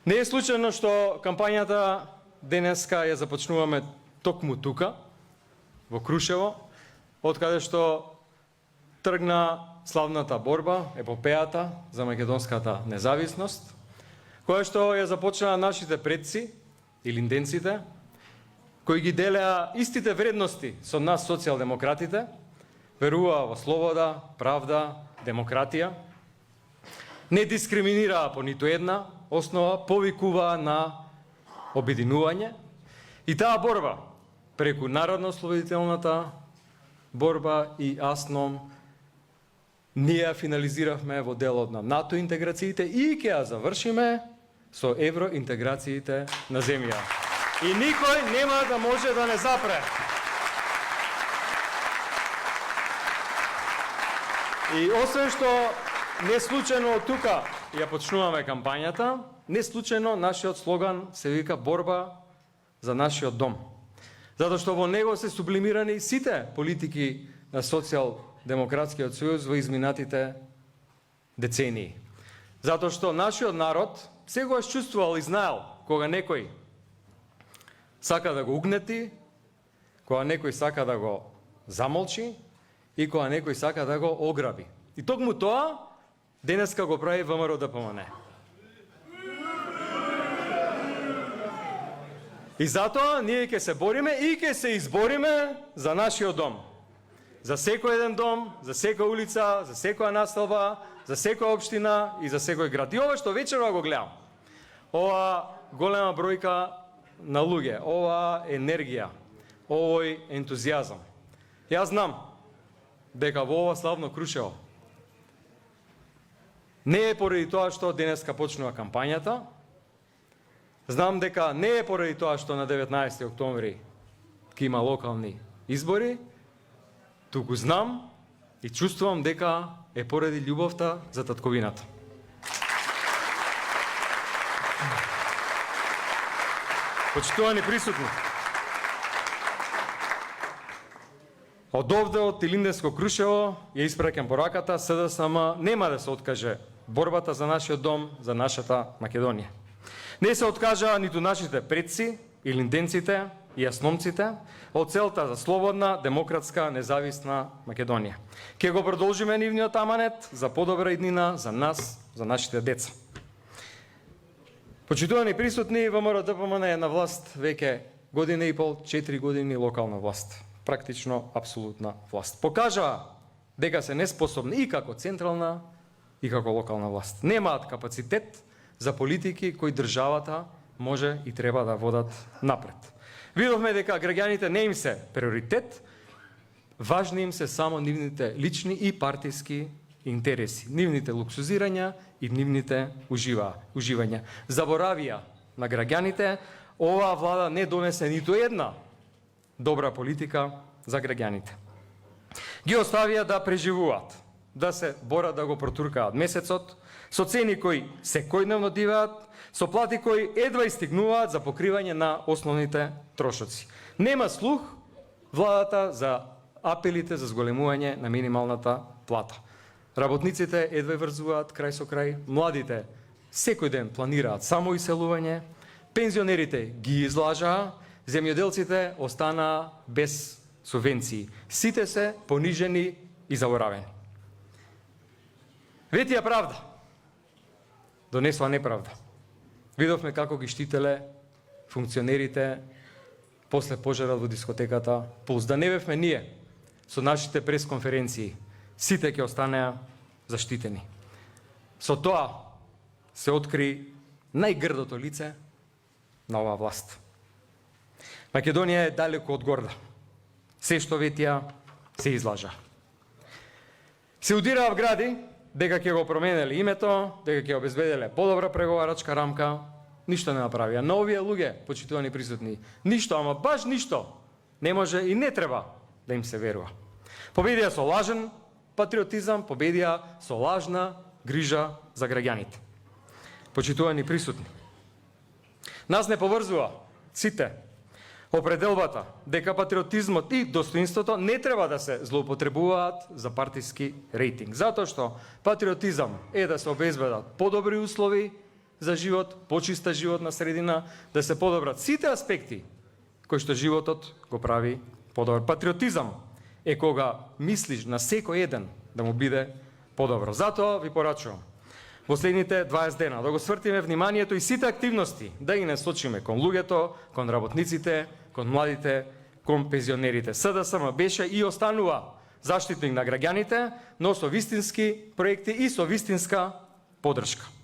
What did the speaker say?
Не е случајно што кампањата денеска ја започнуваме токму тука, во Крушево, откаде што тргна славната борба, епопејата за македонската независност, која што ја започнаа нашите предци, илинденците, кои ги делеа истите вредности со нас социјалдемократите, веруваа во слобода, правда, демократија, не дискриминираа по ниту една основа, повикуваа на обединување и таа борба преку народно-ослободителната борба и АСНОМ ние ја финализиравме во делот на НАТО интеграциите и ќе ја завршиме со евроинтеграциите на земја. И никој нема да може да не запре. И освен што не случајно од тука ја почнуваме кампањата, не случајно нашиот слоган се вика борба за нашиот дом. Затоа што во него се сублимирани сите политики на Социјалдемократскиот сојуз во изминатите децении. Затоа што нашиот народ секогаш чувствувал и знаел кога некој сака да го угнети, кога некој сака да го замолчи и кога некој сака да го ограби. И токму тоа денеска го прави ВМРО-ДПМН. И затоа ние ќе се бориме и ќе се избориме за нашиот дом. За секој еден дом, за секоја улица, за секоја населба, за секоја општина и за секој град. И ова што вечерва го гледам, ова голема бројка на луѓе, ова енергија, овој ентузијазам. Јас знам дека во ова славно Крушево не е поради тоа што денеска почнува кампањата, знам дека не е поради тоа што на 19 октомври ќе има локални избори, туку знам и чувствувам дека е поради љубовта за татковината. Почитувани присутни, од овде од Илинденско Крушево ја испраќам пораката, СДСМ нема да се откаже борбата за нашиот дом, за нашата Македонија. Не се откажаа ниту нашите предци, илинденците и јасномците од целта за слободна, демократска, независна Македонија. Ке го продолжиме нивниот аманет за подобра иднина за нас, за нашите деца. Почитувани присутни, ВМРО-ДПМН е на власт веќе година и пол, 4 години локална власт. Практично апсолутна власт. Покажаа дека се неспособни и како централна и како локална власт. Немаат капацитет за политики кои државата може и треба да водат напред. Видовме дека граѓаните не им се приоритет, важни им се само нивните лични и партиски интереси, нивните луксузирања и нивните уживања. Заборавија на граѓаните, оваа влада не донесе ниту една добра политика за граѓаните. Ги оставија да преживуваат, да се борат да го протуркаат месецот, со цени кои секојдневно диваат, со плати кои едва истигнуваат за покривање на основните трошоци. Нема слух владата за апелите за зголемување на минималната плата. Работниците едва врзуваат крај со крај, младите секој ден планираат само иселување, пензионерите ги излажаа, земјоделците останаа без субвенции. Сите се понижени и заборавени. Ветија правда донесла неправда. Видовме како ги штителе функционерите после пожарот во дискотеката Пулс. Да не бевме ние со нашите пресконференции, сите ќе останеа заштитени. Со тоа се откри најгрдото лице на оваа власт. Македонија е далеку од горда. Се што ветија се излажа. Се удираа в гради дека ќе го променеле името, дека ќе обезбеделе подобра преговарачка рамка, ништо не направија. На овие луѓе, почитувани присутни, ништо, ама баш ништо не може и не треба да им се верува. Победија со лажен патриотизам, победија со лажна грижа за граѓаните. Почитувани присутни, нас не поврзува сите определбата дека патриотизмот и достоинството не треба да се злоупотребуваат за партиски рейтинг. Затоа што патриотизам е да се обезбедат подобри услови за живот, почиста животна средина, да се подобрат сите аспекти кои што животот го прави подобар. Патриотизам е кога мислиш на секој еден да му биде подобро. Затоа ви порачувам во следните 20 дена да го свртиме вниманието и сите активности, да ги насочиме кон луѓето, кон работниците, кон младите, кон пензионерите. СДСМ беше и останува заштитник на граѓаните, но со вистински проекти и со вистинска поддршка.